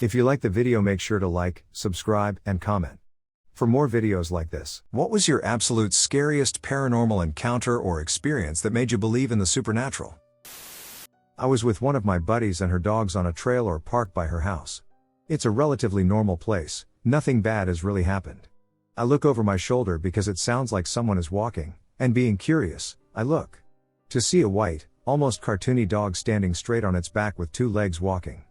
If you like the video, make sure to like, subscribe, and comment for more videos like this. What was your absolute scariest paranormal encounter or experience that made you believe in the supernatural? I was with one of my buddies and her dogs on a trail or park by her house. It's a relatively normal place, nothing bad has really happened. I look over my shoulder because it sounds like someone is walking, and being curious, I look to see a white, almost cartoony dog standing straight on its back with two legs walking.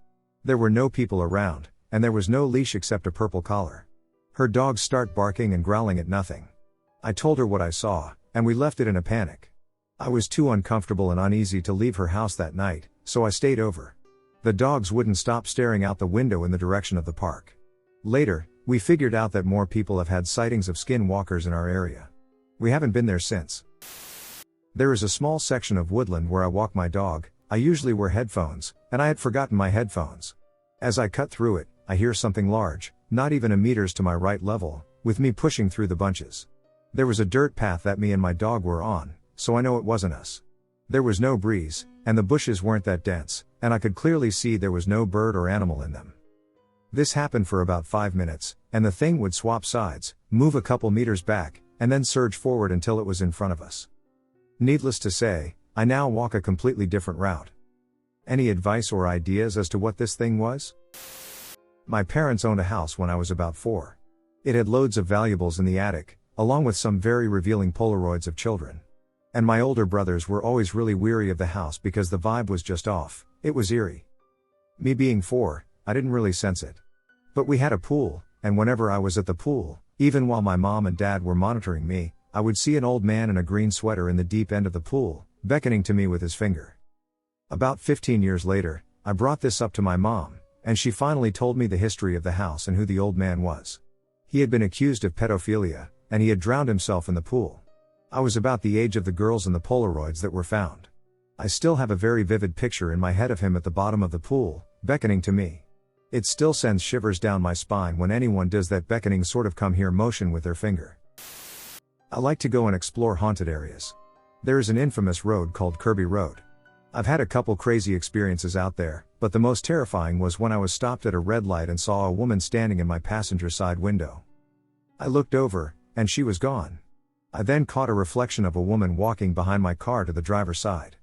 There were no people around, and there was no leash except a purple collar. Her dogs start barking and growling at nothing. I told her what I saw, and we left it in a panic. I was too uncomfortable and uneasy to leave her house that night, so I stayed over. The dogs wouldn't stop staring out the window in the direction of the park. Later, we figured out that more people have had sightings of skinwalkers in our area. We haven't been there since. There is a small section of Woodland where I walk my dog. I usually wear headphones, and I had forgotten my headphones. As I cut through it, I hear something large, not even a meters to my right level, with me pushing through the bunches. There was a dirt path that me and my dog were on, so I know it wasn't us. There was no breeze, and the bushes weren't that dense, and I could clearly see there was no bird or animal in them. This happened for about 5 minutes, and the thing would swap sides, move a couple meters back, and then surge forward until it was in front of us. Needless to say, I now walk a completely different route. Any advice or ideas as to what this thing was? My parents owned a house when I was about 4. It had loads of valuables in the attic, along with some very revealing Polaroids of children. And my older brothers were always really weary of the house because the vibe was just off. It was eerie. Me being 4, I didn't really sense it. But we had a pool, and whenever I was at the pool, even while my mom and dad were monitoring me, I would see an old man in a green sweater in the deep end of the pool, beckoning to me with his finger. About 15 years later, I brought this up to my mom, and she finally told me the history of the house and who the old man was. He had been accused of pedophilia, and he had drowned himself in the pool. I was about the age of the girls in the Polaroids that were found. I still have a very vivid picture in my head of him at the bottom of the pool, beckoning to me. It still sends shivers down my spine when anyone does that beckoning sort of come here motion with their finger. I like to go and explore haunted areas. There is an infamous road called Kirby Road. I've had a couple crazy experiences out there, but the most terrifying was when I was stopped at a red light and saw a woman standing in my passenger side window. I looked over, and she was gone. I then caught a reflection of a woman walking behind my car to the driver's side.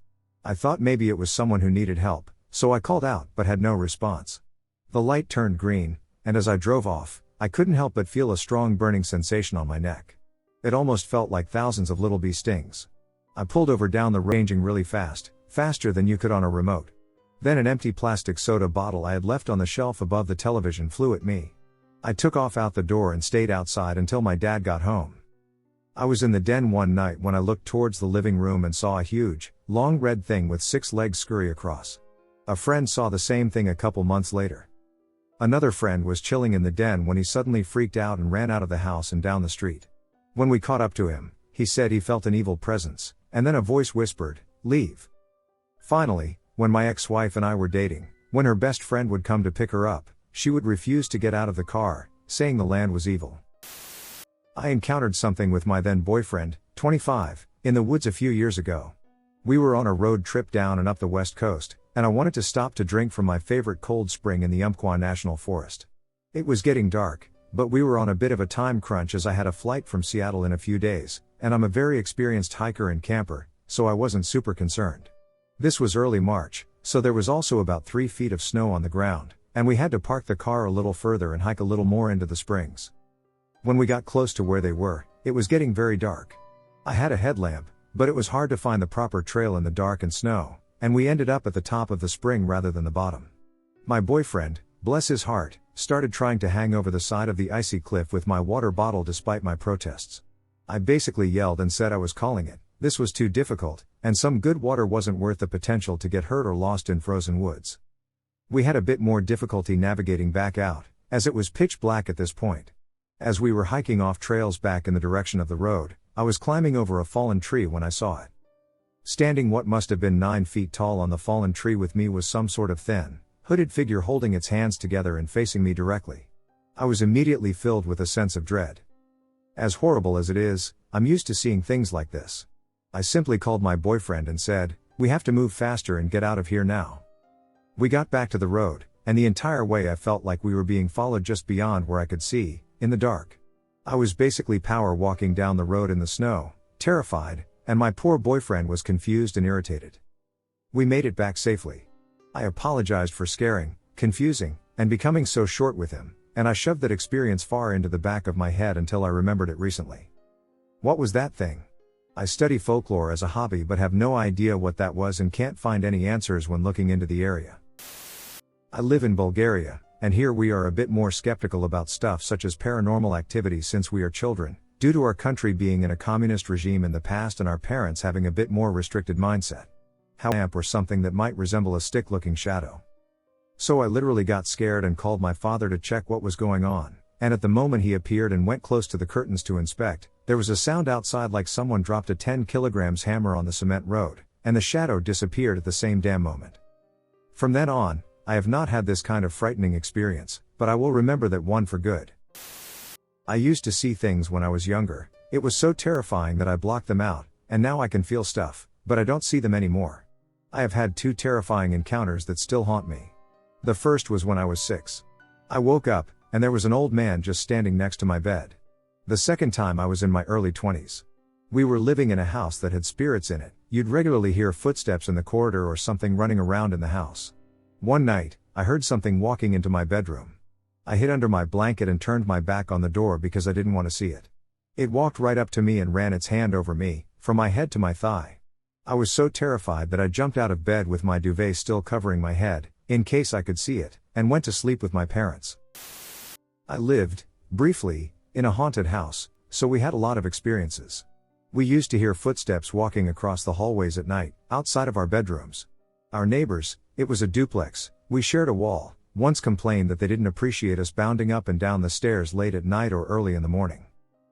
I thought maybe it was someone who needed help, so I called out but had no response. The light turned green, and as I drove off, I couldn't help but feel a strong burning sensation on my neck. It almost felt like thousands of little bee stings. I pulled over down the road, ranging really fast, faster than you could on a remote. Then an empty plastic soda bottle I had left on the shelf above the television flew at me. I took off out the door and stayed outside until my dad got home. I was in the den one night when I looked towards the living room and saw a huge, long red thing with 6 legs scurry across. A friend saw the same thing a couple months later. Another friend was chilling in the den when he suddenly freaked out and ran out of the house and down the street. When we caught up to him, he said he felt an evil presence, and then a voice whispered, "Leave." Finally, when my ex-wife and I were dating, when her best friend would come to pick her up, she would refuse to get out of the car, saying the land was evil. I encountered something with my then boyfriend, 25, in the woods a few years ago. We were on a road trip down and up the west coast, and I wanted to stop to drink from my favorite cold spring in the Umpqua National Forest. It was getting dark, but we were on a bit of a time crunch as I had a flight from Seattle in a few days, and I'm a very experienced hiker and camper, so I wasn't super concerned. This was early March, so there was also about 3 feet of snow on the ground, and we had to park the car a little further and hike a little more into the springs. When we got close to where they were, it was getting very dark. I had a headlamp, but it was hard to find the proper trail in the dark and snow, and we ended up at the top of the spring rather than the bottom. My boyfriend, bless his heart, started trying to hang over the side of the icy cliff with my water bottle despite my protests. I basically yelled and said I was calling it. This was too difficult, and some good water wasn't worth the potential to get hurt or lost in frozen woods. We had a bit more difficulty navigating back out, as it was pitch black at this point. As we were hiking off trails back in the direction of the road, I was climbing over a fallen tree when I saw it. Standing what must have been 9 feet tall on the fallen tree with me was some sort of thin, hooded figure holding its hands together and facing me directly. I was immediately filled with a sense of dread. As horrible as it is, I'm used to seeing things like this. I simply called my boyfriend and said, "We have to move faster and get out of here now." We got back to the road, and the entire way I felt like we were being followed just beyond where I could see, in the dark. I was basically power walking down the road in the snow, terrified, and my poor boyfriend was confused and irritated. We made it back safely. I apologized for scaring, confusing, and becoming so short with him, and I shoved that experience far into the back of my head until I remembered it recently. What was that thing? I study folklore as a hobby but have no idea what that was and can't find any answers when looking into the area. I live in Bulgaria, and here we are a bit more skeptical about stuff such as paranormal activity since we are children, due to our country being in a communist regime in the past and our parents having a bit more restricted mindset. How amp or something that might resemble a stick-looking shadow. So I literally got scared and called my father to check what was going on, and at the moment he appeared and went close to the curtains to inspect, there was a sound outside like someone dropped a 10 kilograms hammer on the cement road, and the shadow disappeared at the same damn moment. From then on, I have not had this kind of frightening experience, but I will remember that one for good. I used to see things when I was younger, it was so terrifying that I blocked them out, and now I can feel stuff, but I don't see them anymore. I have had 2 terrifying encounters that still haunt me. The first was when I was 6. I woke up, and there was an old man just standing next to my bed. The second time I was in my early 20s. We were living in a house that had spirits in it, you'd regularly hear footsteps in the corridor or something running around in the house. One night, I heard something walking into my bedroom. I hid under my blanket and turned my back on the door because I didn't want to see it. It walked right up to me and ran its hand over me, from my head to my thigh. I was so terrified that I jumped out of bed with my duvet still covering my head, in case I could see it, and went to sleep with my parents. I lived, briefly, in a haunted house, so we had a lot of experiences. We used to hear footsteps walking across the hallways at night, outside of our bedrooms. Our neighbors, it was a duplex, we shared a wall, once complained that they didn't appreciate us bounding up and down the stairs late at night or early in the morning.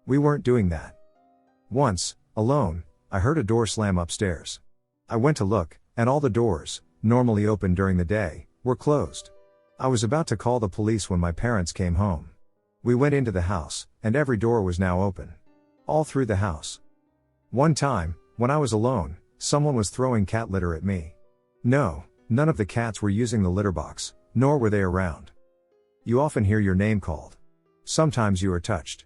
We weren't doing that. Once, alone, I heard a door slam upstairs. I went to look, and all the doors, normally open during the day, were closed. I was about to call the police when my parents came home. We went into the house, and every door was now open. All through the house. One time, when I was alone, someone was throwing cat litter at me. No, none of the cats were using the litter box, nor were they around. You often hear your name called. Sometimes you are touched.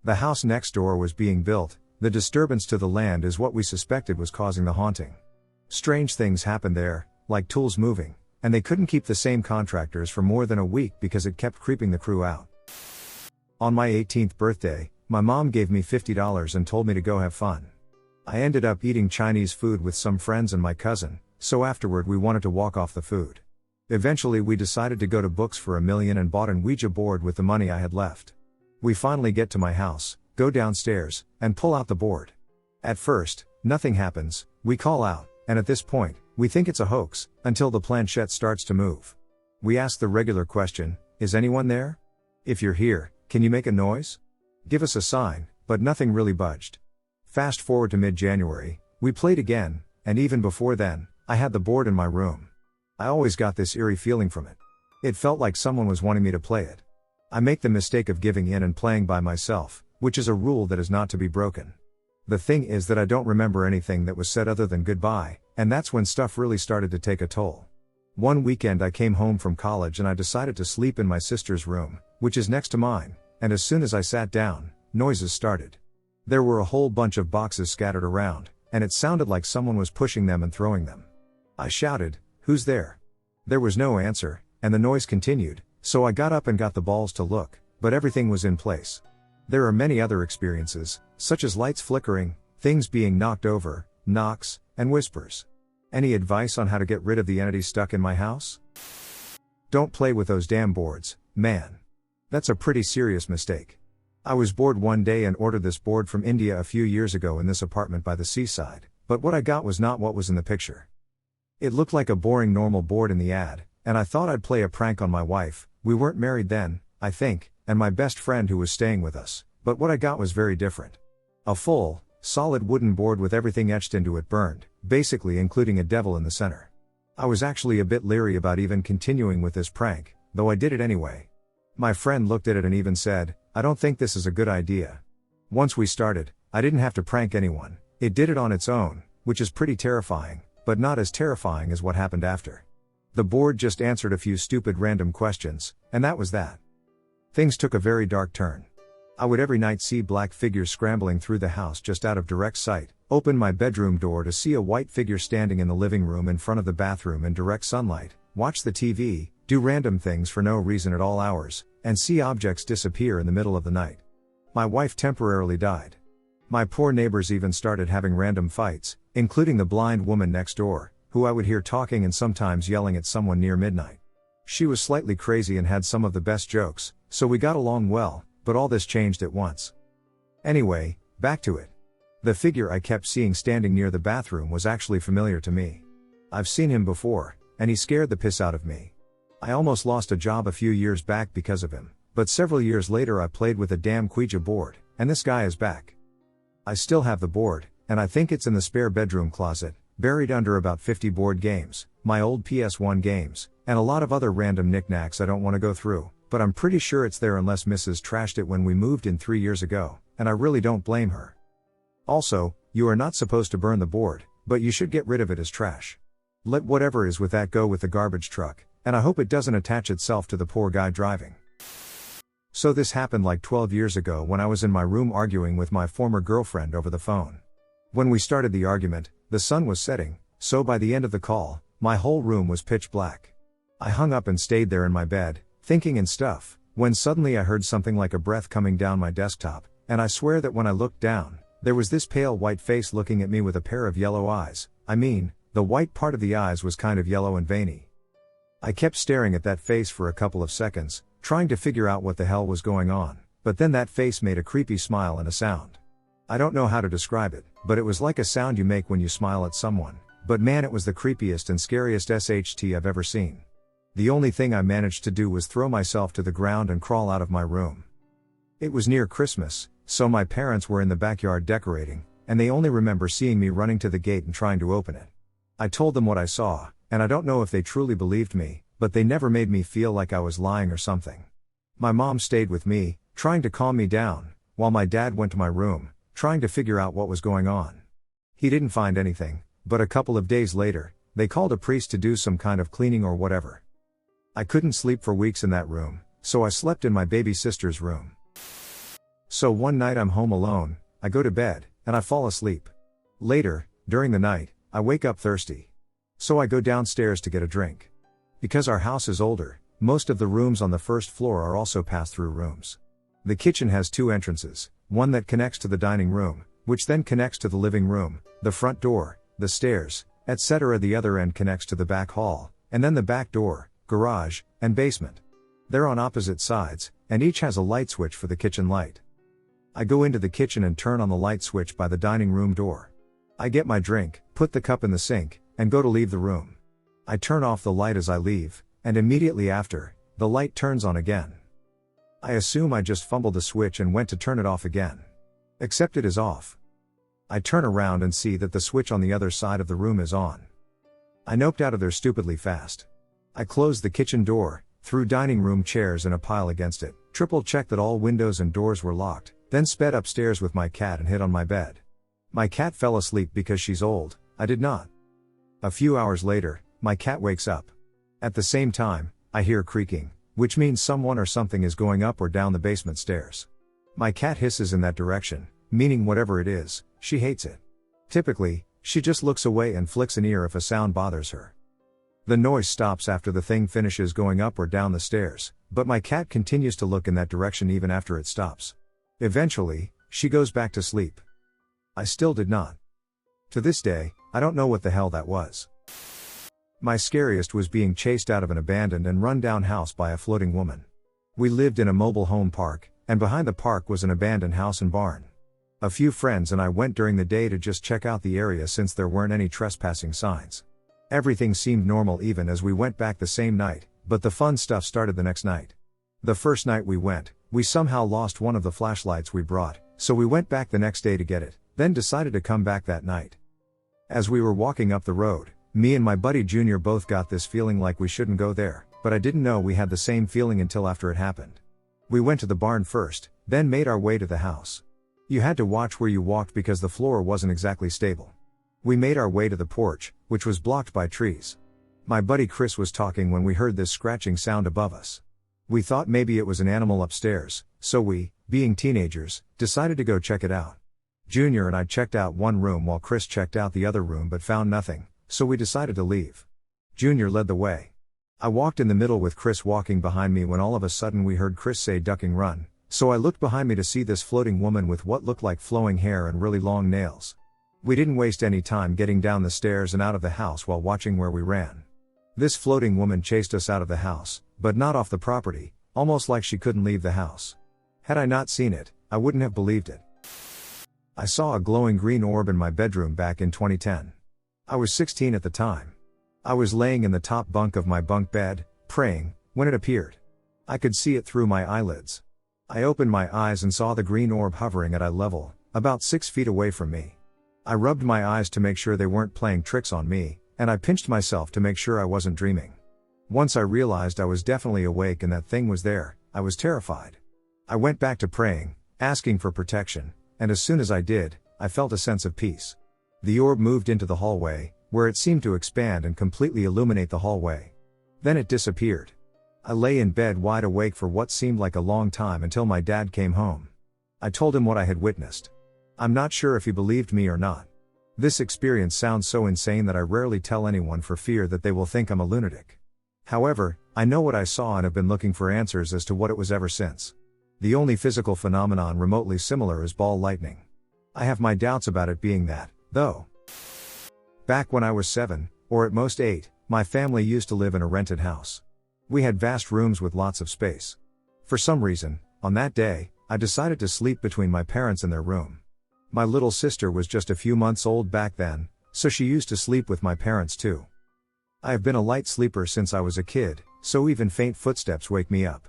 The house next door was being built, the disturbance to the land is what we suspected was causing the haunting. Strange things happened there, like tools moving, and they couldn't keep the same contractors for more than a week because it kept creeping the crew out. On my 18th birthday, my mom gave me $50 and told me to go have fun. I ended up eating Chinese food with some friends and my cousin, so afterward we wanted to walk off the food. Eventually we decided to go to Books for $1 million and bought an Ouija board with the money I had left. We finally get to my house, go downstairs, and pull out the board. At first, nothing happens, we call out, and at this point, we think it's a hoax, until the planchette starts to move. We ask the regular question, is anyone there? If you're here, can you make a noise? Give us a sign, but nothing really budged. Fast forward to mid-January, we played again, and even before then, I had the board in my room. I always got this eerie feeling from it. It felt like someone was wanting me to play it. I make the mistake of giving in and playing by myself, which is a rule that is not to be broken. The thing is that I don't remember anything that was said other than goodbye, and that's when stuff really started to take a toll. One weekend I came home from college and I decided to sleep in my sister's room, which is next to mine, and as soon as I sat down, noises started. There were a whole bunch of boxes scattered around, and it sounded like someone was pushing them and throwing them. I shouted, "Who's there?" There was no answer, and the noise continued, so I got up and got the balls to look, but everything was in place. There are many other experiences, such as lights flickering, things being knocked over, knocks, and whispers. Any advice on how to get rid of the entity stuck in my house? Don't play with those damn boards, man. That's a pretty serious mistake. I was bored one day and ordered this board from India a few years ago in this apartment by the seaside, but what I got was not what was in the picture. It looked like a boring normal board in the ad, and I thought I'd play a prank on my wife. We weren't married then, I think, and my best friend who was staying with us, but what I got was very different. A full, solid wooden board with everything etched into it burned, basically including a devil in the center. I was actually a bit leery about even continuing with this prank, though I did it anyway. My friend looked at it and even said, "I don't think this is a good idea." Once we started, I didn't have to prank anyone, it did it on its own, which is pretty terrifying, but not as terrifying as what happened after. The board just answered a few stupid random questions, and that was that. Things took a very dark turn. I would every night see black figures scrambling through the house just out of direct sight, open my bedroom door to see a white figure standing in the living room in front of the bathroom in direct sunlight, watch the TV, do random things for no reason at all hours, and see objects disappear in the middle of the night. My wife temporarily died. My poor neighbors even started having random fights, including the blind woman next door, who I would hear talking and sometimes yelling at someone near midnight. She was slightly crazy and had some of the best jokes, so we got along well, but all this changed at once. Anyway, back to it. The figure I kept seeing standing near the bathroom was actually familiar to me. I've seen him before, and he scared the piss out of me. I almost lost a job a few years back because of him, but several years later I played with a damn Ouija board, and this guy is back. I still have the board, and I think it's in the spare bedroom closet, buried under about 50 board games, my old PS1 games, and a lot of other random knickknacks I don't want to go through, but I'm pretty sure it's there unless Mrs. trashed it when we moved in 3 years ago, and I really don't blame her. Also, you are not supposed to burn the board, but you should get rid of it as trash. Let whatever is with that go with the garbage truck, and I hope it doesn't attach itself to the poor guy driving. So this happened like 12 years ago when I was in my room arguing with my former girlfriend over the phone. When we started the argument, the sun was setting, so by the end of the call, my whole room was pitch black. I hung up and stayed there in my bed, thinking and stuff, when suddenly I heard something like a breath coming down my desktop, and I swear that when I looked down, there was this pale white face looking at me with a pair of yellow eyes. I mean, the white part of the eyes was kind of yellow and veiny. I kept staring at that face for a couple of seconds, trying to figure out what the hell was going on, but then that face made a creepy smile and a sound. I don't know how to describe it, but it was like a sound you make when you smile at someone, but man, it was the creepiest and scariest SHT I've ever seen. The only thing I managed to do was throw myself to the ground and crawl out of my room. It was near Christmas, so my parents were in the backyard decorating, and they only remember seeing me running to the gate and trying to open it. I told them what I saw, and I don't know if they truly believed me, but they never made me feel like I was lying or something. My mom stayed with me, trying to calm me down, while my dad went to my room, trying to figure out what was going on. He didn't find anything, but a couple of days later, they called a priest to do some kind of cleaning or whatever. I couldn't sleep for weeks in that room, so I slept in my baby sister's room. So one night I'm home alone, I go to bed, and I fall asleep. Later, during the night, I wake up thirsty. So I go downstairs to get a drink. Because our house is older, most of the rooms on the first floor are also pass-through rooms. The kitchen has 2 entrances, one that connects to the dining room, which then connects to the living room, the front door, the stairs, etc. The other end connects to the back hall, and then the back door, garage, and basement. They're on opposite sides, and each has a light switch for the kitchen light. I go into the kitchen and turn on the light switch by the dining room door. I get my drink, put the cup in the sink, and go to leave the room. I turn off the light as I leave, and immediately after, the light turns on again. I assume I just fumbled the switch and went to turn it off again. Except it is off. I turn around and see that the switch on the other side of the room is on. I noped out of there stupidly fast. I closed the kitchen door, threw dining room chairs in a pile against it, triple-checked that all windows and doors were locked, then sped upstairs with my cat and hid on my bed. My cat fell asleep because she's old, I did not. A few hours later, my cat wakes up. At the same time, I hear creaking, which means someone or something is going up or down the basement stairs. My cat hisses in that direction, meaning whatever it is, she hates it. Typically, she just looks away and flicks an ear if a sound bothers her. The noise stops after the thing finishes going up or down the stairs, but my cat continues to look in that direction even after it stops. Eventually, she goes back to sleep. I still did not. To this day, I don't know what the hell that was. My scariest was being chased out of an abandoned and run-down house by a floating woman. We lived in a mobile home park, and behind the park was an abandoned house and barn. A few friends and I went during the day to just check out the area since there weren't any trespassing signs. Everything seemed normal even as we went back the same night, but the fun stuff started the next night. The first night we went, we somehow lost one of the flashlights we brought, so we went back the next day to get it, then decided to come back that night. As we were walking up the road, me and my buddy Junior both got this feeling like we shouldn't go there, but I didn't know we had the same feeling until after it happened. We went to the barn first, then made our way to the house. You had to watch where you walked because the floor wasn't exactly stable. We made our way to the porch, which was blocked by trees. My buddy Chris was talking when we heard this scratching sound above us. We thought maybe it was an animal upstairs, so we, being teenagers, decided to go check it out. Junior and I checked out one room while Chris checked out the other room but found nothing, so we decided to leave. Junior led the way. I walked in the middle with Chris walking behind me when all of a sudden we heard Chris say ducking run, so I looked behind me to see this floating woman with what looked like flowing hair and really long nails. We didn't waste any time getting down the stairs and out of the house while watching where we ran. This floating woman chased us out of the house, but not off the property, almost like she couldn't leave the house. Had I not seen it, I wouldn't have believed it. I saw a glowing green orb in my bedroom back in 2010. I was 16 at the time. I was laying in the top bunk of my bunk bed, praying, when it appeared. I could see it through my eyelids. I opened my eyes and saw the green orb hovering at eye level, about 6 feet away from me. I rubbed my eyes to make sure they weren't playing tricks on me, and I pinched myself to make sure I wasn't dreaming. Once I realized I was definitely awake and that thing was there, I was terrified. I went back to praying, asking for protection, and as soon as I did, I felt a sense of peace. The orb moved into the hallway, where it seemed to expand and completely illuminate the hallway. Then it disappeared. I lay in bed wide awake for what seemed like a long time until my dad came home. I told him what I had witnessed. I'm not sure if he believed me or not. This experience sounds so insane that I rarely tell anyone for fear that they will think I'm a lunatic. However, I know what I saw and have been looking for answers as to what it was ever since. The only physical phenomenon remotely similar is ball lightning. I have my doubts about it being that, though. Back when I was 7, or at most 8, my family used to live in a rented house. We had vast rooms with lots of space. For some reason, on that day, I decided to sleep between my parents in their room. My little sister was just a few months old back then, so she used to sleep with my parents too. I have been a light sleeper since I was a kid, so even faint footsteps wake me up.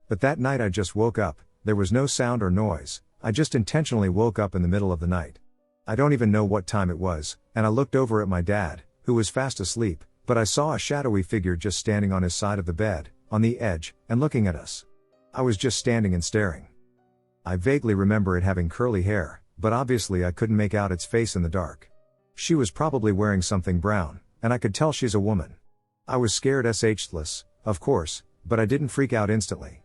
But that night I just woke up, there was no sound or noise, I just intentionally woke up in the middle of the night. I don't even know what time it was, and I looked over at my dad, who was fast asleep, but I saw a shadowy figure just standing on his side of the bed, on the edge, and looking at us. I was just standing and staring. I vaguely remember it having curly hair, but obviously I couldn't make out its face in the dark. She was probably wearing something brown, and I could tell she's a woman. I was scared shitless, of course, but I didn't freak out instantly.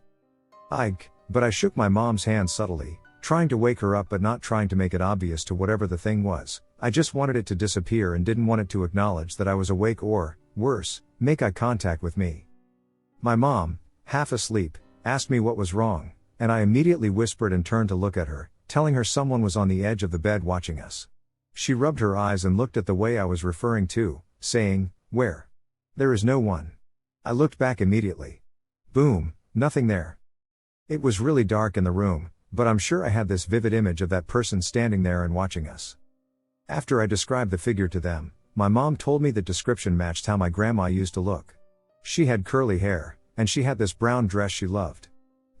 But I shook my mom's hand subtly, trying to wake her up but not trying to make it obvious to whatever the thing was. I just wanted it to disappear and didn't want it to acknowledge that I was awake or, worse, make eye contact with me. My mom, half asleep, asked me what was wrong, and I immediately whispered and turned to look at her, telling her someone was on the edge of the bed watching us. She rubbed her eyes and looked at the way I was referring to, saying, "Where? There is no one." I looked back immediately. Boom, nothing there. It was really dark in the room, but I'm sure I had this vivid image of that person standing there and watching us. After I described the figure to them, my mom told me the description matched how my grandma used to look. She had curly hair, and she had this brown dress she loved.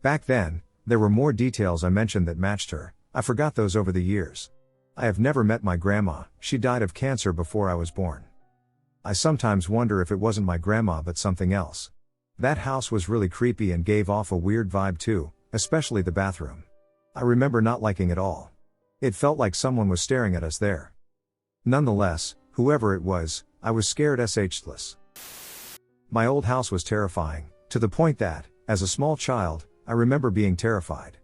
Back then, there were more details I mentioned that matched her. I forgot those over the years. I have never met my grandma, she died of cancer before I was born. I sometimes wonder if it wasn't my grandma but something else. That house was really creepy and gave off a weird vibe too, especially the bathroom. I remember not liking it all. It felt like someone was staring at us there. Nonetheless, whoever it was, I was scared shitless. My old house was terrifying, to the point that, as a small child, I remember being terrified.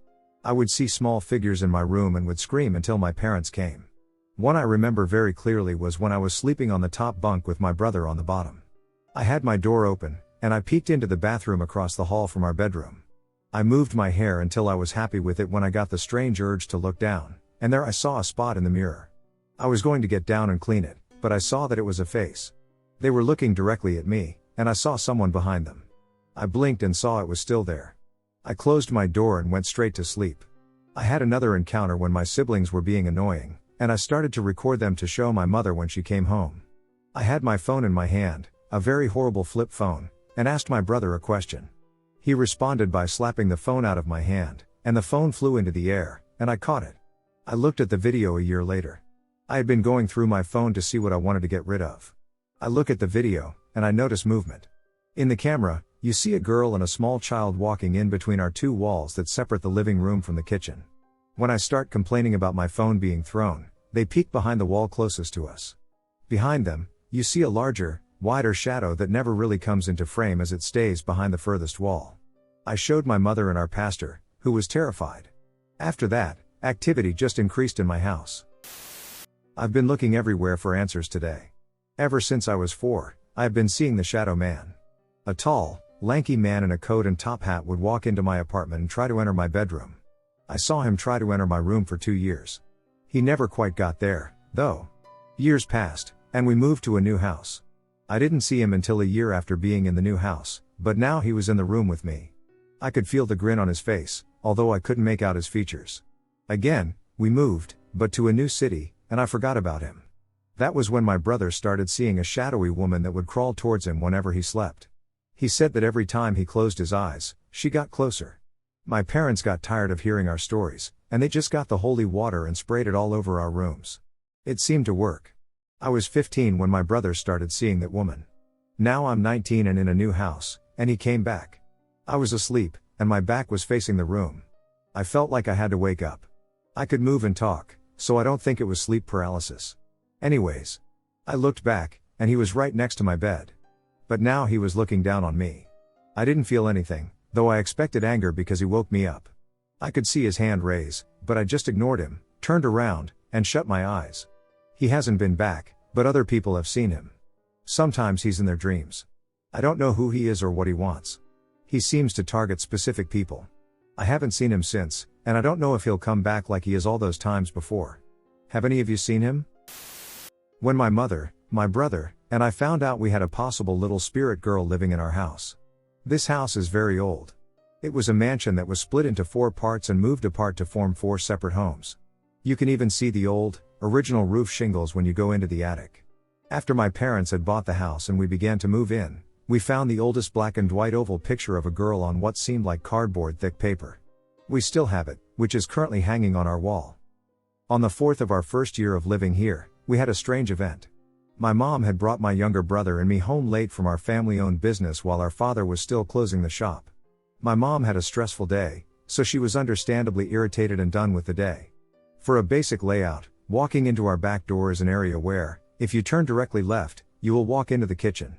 I would see small figures in my room and would scream until my parents came. One I remember very clearly was when I was sleeping on the top bunk with my brother on the bottom. I had my door open, and I peeked into the bathroom across the hall from our bedroom. I moved my hair until I was happy with it when I got the strange urge to look down, and there I saw a spot in the mirror. I was going to get down and clean it, but I saw that it was a face. They were looking directly at me, and I saw someone behind them. I blinked and saw it was still there. I closed my door and went straight to sleep. I had another encounter when my siblings were being annoying, and I started to record them to show my mother when she came home. I had my phone in my hand, a very horrible flip phone, and asked my brother a question. He responded by slapping the phone out of my hand, and the phone flew into the air, and I caught it. I looked at the video a year later. I had been going through my phone to see what I wanted to get rid of. I look at the video, and I notice movement. In the camera, you see a girl and a small child walking in between our two walls that separate the living room from the kitchen. When I start complaining about my phone being thrown, they peek behind the wall closest to us. Behind them, you see a larger, wider shadow that never really comes into frame as it stays behind the furthest wall. I showed my mother and our pastor, who was terrified. After that, activity just increased in my house. I've been looking everywhere for answers today. Ever since I was 4, I have been seeing the shadow man. A tall, lanky man in a coat and top hat would walk into my apartment and try to enter my bedroom. I saw him try to enter my room for 2 years. He never quite got there, though. Years passed, and we moved to a new house. I didn't see him until a year after being in the new house, but now he was in the room with me. I could feel the grin on his face, although I couldn't make out his features. Again, we moved, but to a new city, and I forgot about him. That was when my brother started seeing a shadowy woman that would crawl towards him whenever he slept. He said that every time he closed his eyes, she got closer. My parents got tired of hearing our stories, and they just got the holy water and sprayed it all over our rooms. It seemed to work. I was 15 when my brother started seeing that woman. Now I'm 19 and in a new house, and he came back. I was asleep, and my back was facing the room. I felt like I had to wake up. I could move and talk, so I don't think it was sleep paralysis. Anyways, I looked back, and he was right next to my bed. But now he was looking down on me. I didn't feel anything, though I expected anger because he woke me up. I could see his hand raise, but I just ignored him, turned around, and shut my eyes. He hasn't been back, but other people have seen him. Sometimes he's in their dreams. I don't know who he is or what he wants. He seems to target specific people. I haven't seen him since, and I don't know if he'll come back like he is all those times before. Have any of you seen him? When my mother, my brother, and I found out we had a possible little spirit girl living in our house. This house is very old. It was a mansion that was split into 4 parts and moved apart to form 4 separate homes. You can even see the old, original roof shingles when you go into the attic. After my parents had bought the house and we began to move in, we found the oldest black and white oval picture of a girl on what seemed like cardboard thick paper. We still have it, which is currently hanging on our wall. On the 4th of our first year of living here, we had a strange event. My mom had brought my younger brother and me home late from our family-owned business while our father was still closing the shop. My mom had a stressful day, so she was understandably irritated and done with the day. For a basic layout, walking into our back door is an area where, if you turn directly left, you will walk into the kitchen.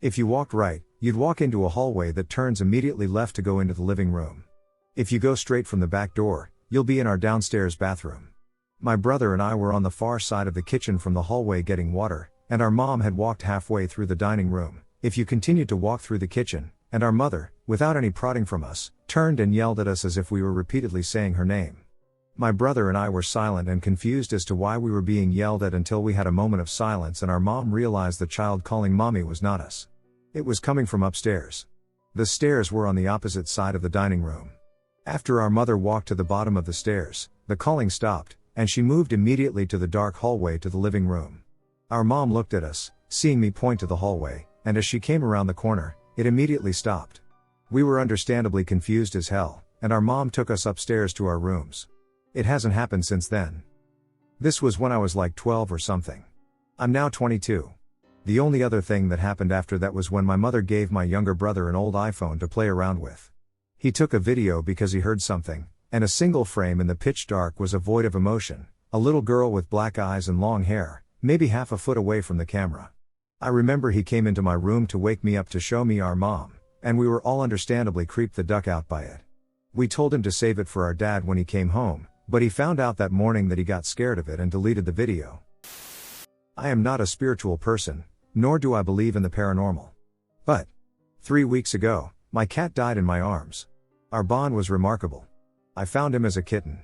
If you walked right, you'd walk into a hallway that turns immediately left to go into the living room. If you go straight from the back door, you'll be in our downstairs bathroom. My brother and I were on the far side of the kitchen from the hallway getting water, and our mom had walked halfway through the dining room. If you continued to walk through the kitchen, and our mother, without any prodding from us, turned and yelled at us as if we were repeatedly saying her name. My brother and I were silent and confused as to why we were being yelled at until we had a moment of silence and our mom realized the child calling mommy was not us. It was coming from upstairs. The stairs were on the opposite side of the dining room. After our mother walked to the bottom of the stairs, the calling stopped, and she moved immediately to the dark hallway to the living room. Our mom looked at us, seeing me point to the hallway, and as she came around the corner, it immediately stopped. We were understandably confused as hell, and our mom took us upstairs to our rooms. It hasn't happened since then. This was when I was like 12 or something. I'm now 22. The only other thing that happened after that was when my mother gave my younger brother an old iPhone to play around with. He took a video because he heard something, and a single frame in the pitch dark was a void of emotion, a little girl with black eyes and long hair, maybe half a foot away from the camera. I remember he came into my room to wake me up to show me our mom, and we were all understandably creeped the duck out by it. We told him to save it for our dad when he came home, but he found out that morning that he got scared of it and deleted the video. I am not a spiritual person, nor do I believe in the paranormal. But 3 weeks ago, my cat died in my arms. Our bond was remarkable. I found him as a kitten.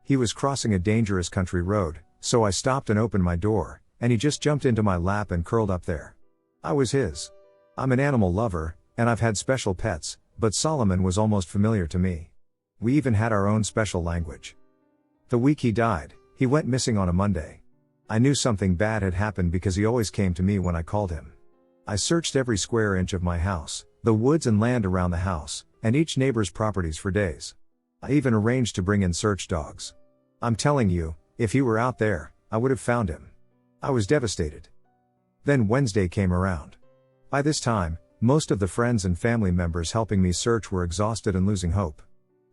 He was crossing a dangerous country road, so I stopped and opened my door, and he just jumped into my lap and curled up there. I was his. I'm an animal lover, and I've had special pets, but Solomon was almost familiar to me. We even had our own special language. The week he died, he went missing on a Monday. I knew something bad had happened because he always came to me when I called him. I searched every square inch of my house, the woods and land around the house, and each neighbor's properties for days. I even arranged to bring in search dogs. I'm telling you, if he were out there, I would have found him. I was devastated. Then Wednesday came around. By this time, most of the friends and family members helping me search were exhausted and losing hope.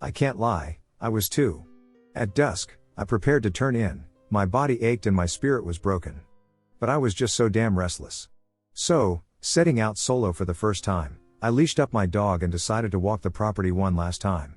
I can't lie, I was too. At dusk, I prepared to turn in, my body ached and my spirit was broken. But I was just so damn restless. So, setting out solo for the first time, I leashed up my dog and decided to walk the property one last time.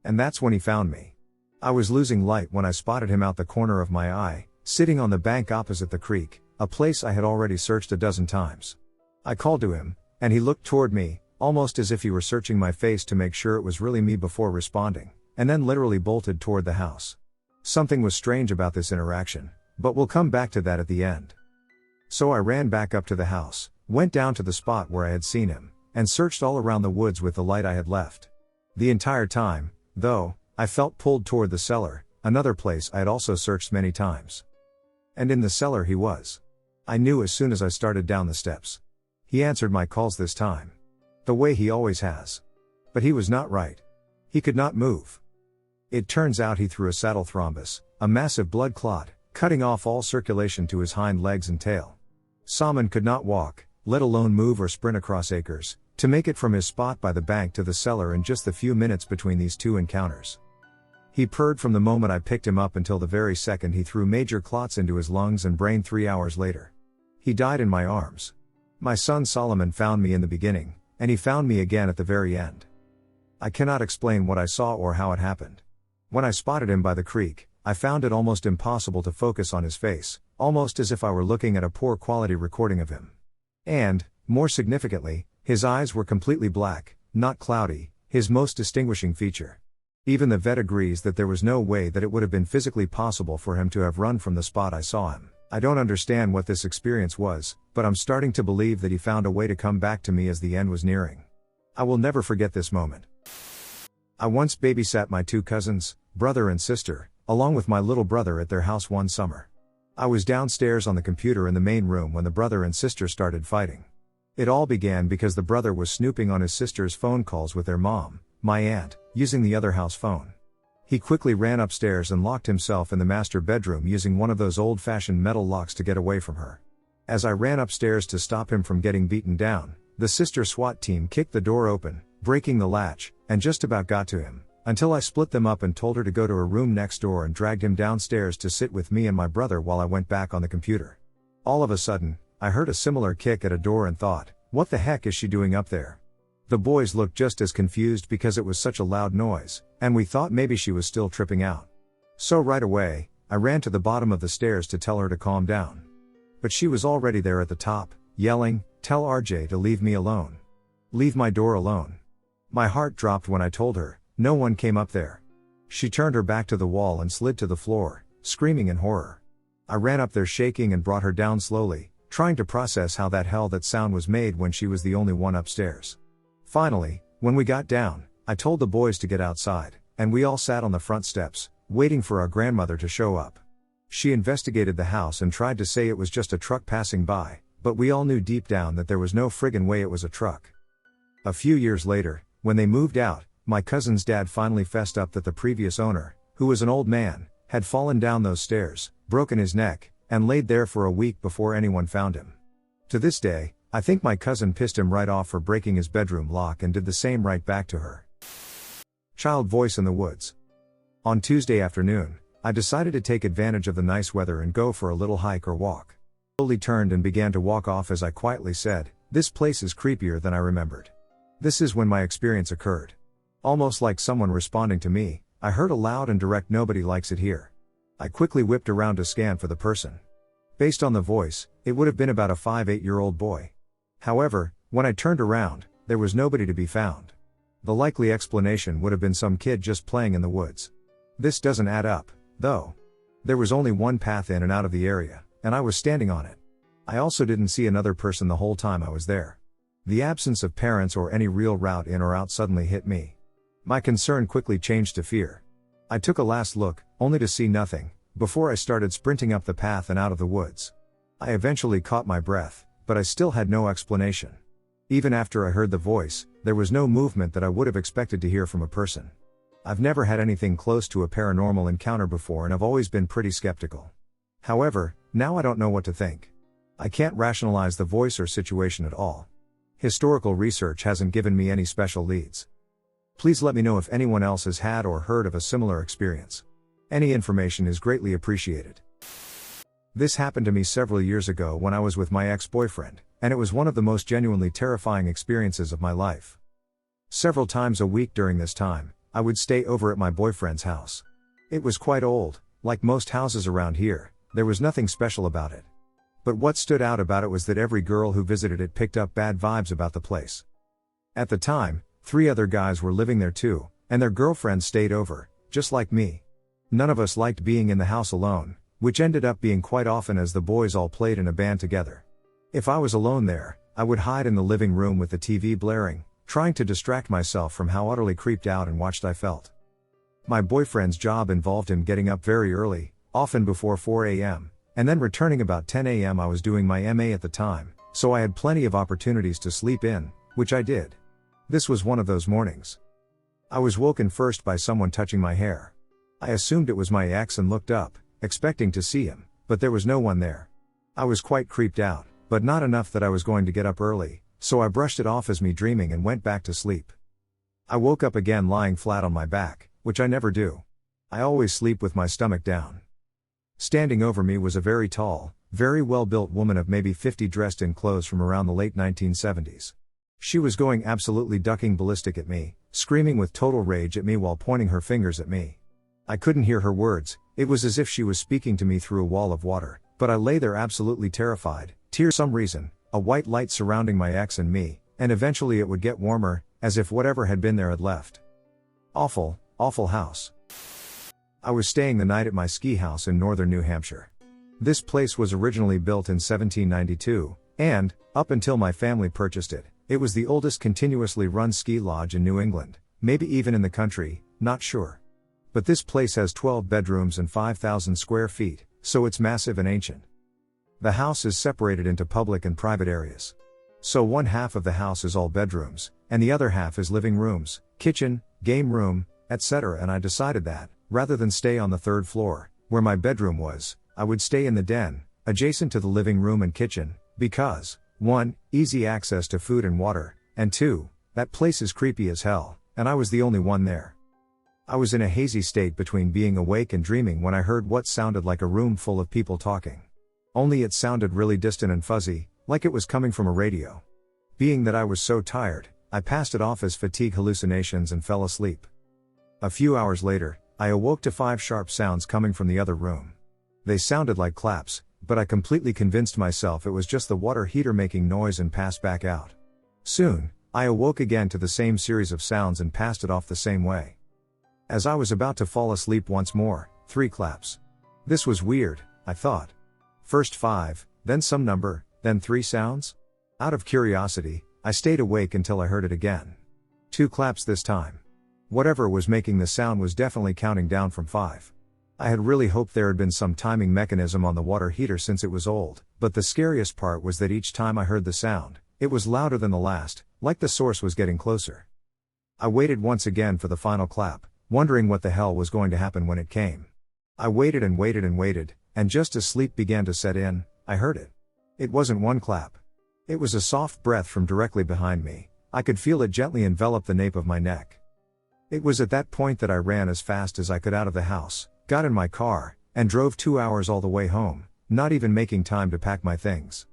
And that's when he found me. I was losing light when I spotted him out the corner of my eye, sitting on the bank opposite the creek, a place I had already searched a dozen times. I called to him, and he looked toward me, almost as if he were searching my face to make sure it was really me before responding, and then literally bolted toward the house. Something was strange about this interaction, but we'll come back to that at the end. So I ran back up to the house, went down to the spot where I had seen him, and searched all around the woods with the light I had left. The entire time, though, I felt pulled toward the cellar, another place I had also searched many times. And in the cellar he was. I knew as soon as I started down the steps. He answered my calls this time. The way he always has. But he was not right. He could not move. It turns out he threw a saddle thrombus, a massive blood clot, cutting off all circulation to his hind legs and tail. Salmon could not walk, let alone move or sprint across acres, to make it from his spot by the bank to the cellar in just the few minutes between these two encounters. He purred from the moment I picked him up until the very second he threw major clots into his lungs and brain 3 hours later. He died in my arms. My son Solomon found me in the beginning, and he found me again at the very end. I cannot explain what I saw or how it happened. When I spotted him by the creek, I found it almost impossible to focus on his face, almost as if I were looking at a poor quality recording of him. And, more significantly, his eyes were completely black, not cloudy, his most distinguishing feature. Even the vet agrees that there was no way that it would have been physically possible for him to have run from the spot I saw him. I don't understand what this experience was, but I'm starting to believe that he found a way to come back to me as the end was nearing. I will never forget this moment. I once babysat my two cousins, brother and sister, along with my little brother at their house one summer. I was downstairs on the computer in the main room when the brother and sister started fighting. It all began because the brother was snooping on his sister's phone calls with their mom, my aunt, using the other house phone. He quickly ran upstairs and locked himself in the master bedroom using one of those old-fashioned metal locks to get away from her. As I ran upstairs to stop him from getting beaten down, the sister SWAT team kicked the door open, breaking the latch, and just about got to him, until I split them up and told her to go to her room next door and dragged him downstairs to sit with me and my brother while I went back on the computer. All of a sudden, I heard a similar kick at a door and thought, what the heck is she doing up there? The boys looked just as confused because it was such a loud noise, and we thought maybe she was still tripping out. So right away, I ran to the bottom of the stairs to tell her to calm down. But she was already there at the top, yelling, "Tell RJ to leave me alone. Leave my door alone." My heart dropped when I told her, no one came up there. She turned her back to the wall and slid to the floor, screaming in horror. I ran up there shaking and brought her down slowly, trying to process how that sound was made when she was the only one upstairs. Finally, when we got down, I told the boys to get outside, and we all sat on the front steps, waiting for our grandmother to show up. She investigated the house and tried to say it was just a truck passing by, but we all knew deep down that there was no friggin' way it was a truck. A few years later, when they moved out, my cousin's dad finally fessed up that the previous owner, who was an old man, had fallen down those stairs, broken his neck, and laid there for a week before anyone found him. To this day, I think my cousin pissed him right off for breaking his bedroom lock and did the same right back to her. Child voice in the woods. On Tuesday afternoon, I decided to take advantage of the nice weather and go for a little hike or walk. I slowly turned and began to walk off as I quietly said, "This place is creepier than I remembered." This is when my experience occurred. Almost like someone responding to me, I heard a loud and direct "Nobody likes it here." I quickly whipped around to scan for the person. Based on the voice, it would have been about a 5-8-year-old boy. However, when I turned around, there was nobody to be found. The likely explanation would have been some kid just playing in the woods. This doesn't add up, though. There was only one path in and out of the area, and I was standing on it. I also didn't see another person the whole time I was there. The absence of parents or any real route in or out suddenly hit me. My concern quickly changed to fear. I took a last look, only to see nothing, before I started sprinting up the path and out of the woods. I eventually caught my breath, but I still had no explanation. Even after I heard the voice, there was no movement that I would have expected to hear from a person. I've never had anything close to a paranormal encounter before and I've always been pretty skeptical. However, now I don't know what to think. I can't rationalize the voice or situation at all. Historical research hasn't given me any special leads. Please let me know if anyone else has had or heard of a similar experience. Any information is greatly appreciated. This happened to me several years ago when I was with my ex-boyfriend. and it was one of the most genuinely terrifying experiences of my life. Several times a week during this time, I would stay over at my boyfriend's house. It was quite old, like most houses around here, there was nothing special about it. But what stood out about it was that every girl who visited it picked up bad vibes about the place. At the time, 3 other guys were living there too, and their girlfriends stayed over, just like me. None of us liked being in the house alone, which ended up being quite often as the boys all played in a band together. If I was alone there, I would hide in the living room with the TV blaring, trying to distract myself from how utterly creeped out and watched I felt. My boyfriend's job involved him getting up very early, often before 4 a.m., and then returning about 10 a.m. I was doing my MA at the time, so I had plenty of opportunities to sleep in, which I did. This was one of those mornings. I was woken first by someone touching my hair. I assumed it was my ex and looked up, expecting to see him, but there was no one there. I was quite creeped out, but not enough that I was going to get up early, so I brushed it off as me dreaming and went back to sleep. I woke up again lying flat on my back, which I never do. I always sleep with my stomach down. Standing over me was a very tall, very well-built woman of maybe 50 dressed in clothes from around the late 1970s. She was going absolutely ducking ballistic at me, screaming with total rage at me while pointing her fingers at me. I couldn't hear her words, it was as if she was speaking to me through a wall of water, but I lay there absolutely terrified, tears some reason, a white light surrounding my ex and me, and eventually it would get warmer, as if whatever had been there had left. Awful, awful house. I was staying the night at my ski house in northern New Hampshire. This place was originally built in 1792, and, up until my family purchased it, it was the oldest continuously run ski lodge in New England, maybe even in the country, not sure. But this place has 12 bedrooms and 5,000 square feet, so it's massive and ancient. The house is separated into public and private areas. So one half of the house is all bedrooms, and the other half is living rooms, kitchen, game room, etc. And I decided that, rather than stay on the 3rd floor, where my bedroom was, I would stay in the den, adjacent to the living room and kitchen, because, 1, easy access to food and water, and 2, that place is creepy as hell, and I was the only one there. I was in a hazy state between being awake and dreaming when I heard what sounded like a room full of people talking. Only it sounded really distant and fuzzy, like it was coming from a radio. Being that I was so tired, I passed it off as fatigue hallucinations and fell asleep. A few hours later, I awoke to 5 sharp sounds coming from the other room. They sounded like claps, but I completely convinced myself it was just the water heater making noise and passed back out. Soon, I awoke again to the same series of sounds and passed it off the same way. As I was about to fall asleep once more, 3 claps. This was weird, I thought. First 5, then some number, then 3 sounds? Out of curiosity, I stayed awake until I heard it again. 2 claps this time. Whatever was making the sound was definitely counting down from 5. I had really hoped there had been some timing mechanism on the water heater since it was old, but the scariest part was that each time I heard the sound, it was louder than the last, like the source was getting closer. I waited once again for the final clap, wondering what the hell was going to happen when it came. I waited and waited and waited, and just as sleep began to set in, I heard it. It wasn't one clap. It was a soft breath from directly behind me. I could feel it gently envelop the nape of my neck. It was at that point that I ran as fast as I could out of the house, got in my car, and drove 2 hours all the way home, not even making time to pack my things.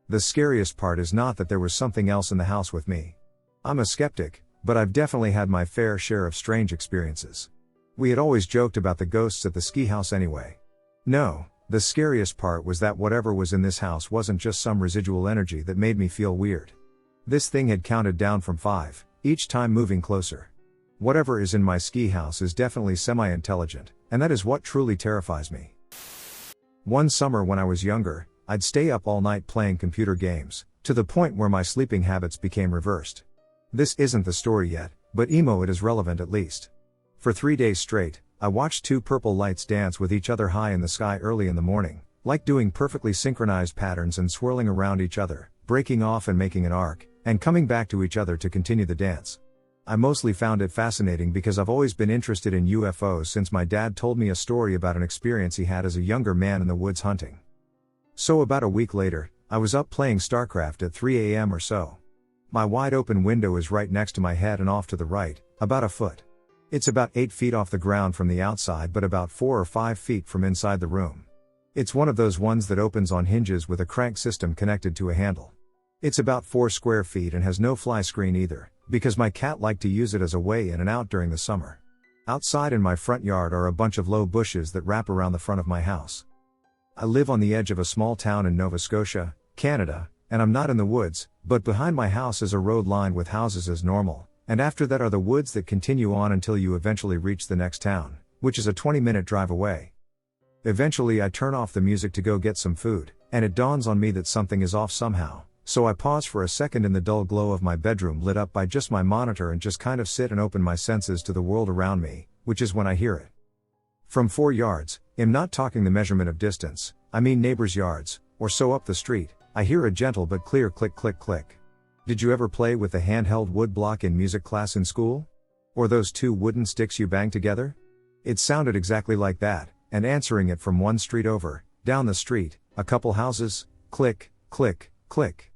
The scariest part is not that there was something else in the house with me. I'm a skeptic, but I've definitely had my fair share of strange experiences. We had always joked about the ghosts at the ski house anyway. No, the scariest part was that whatever was in this house wasn't just some residual energy that made me feel weird. This thing had counted down from 5, each time moving closer. Whatever is in my ski house is definitely semi-intelligent, and that is what truly terrifies me. One summer when I was younger, I'd stay up all night playing computer games, to the point where my sleeping habits became reversed. This isn't the story yet, but it is relevant at least. For 3 days straight, I watched 2 purple lights dance with each other high in the sky early in the morning, like doing perfectly synchronized patterns and swirling around each other, breaking off and making an arc, and coming back to each other to continue the dance. I mostly found it fascinating because I've always been interested in UFOs since my dad told me a story about an experience he had as a younger man in the woods hunting. So about a week later, I was up playing StarCraft at 3 a.m. or so. My wide open window is right next to my head and off to the right, about a foot. It's about 8 feet off the ground from the outside but about 4 or 5 feet from inside the room. It's one of those ones that opens on hinges with a crank system connected to a handle. It's about 4 square feet and has no fly screen either, because my cat liked to use it as a way in and out during the summer. Outside in my front yard are a bunch of low bushes that wrap around the front of my house. I live on the edge of a small town in Nova Scotia, Canada, and I'm not in the woods, but behind my house is a road lined with houses as normal, and after that are the woods that continue on until you eventually reach the next town, which is a 20-minute drive away. Eventually I turn off the music to go get some food, and it dawns on me that something is off somehow, so I pause for a second in the dull glow of my bedroom lit up by just my monitor and just kind of sit and open my senses to the world around me, which is when I hear it. From 4 yards, I'm not talking the measurement of distance, I mean neighbors' yards, or so up the street, I hear a gentle but clear click click click. Did you ever play with the handheld wood block in music class in school? Or those 2 wooden sticks you bang together? It sounded exactly like that, and answering it from one street over, down the street, a couple houses, click, click, click.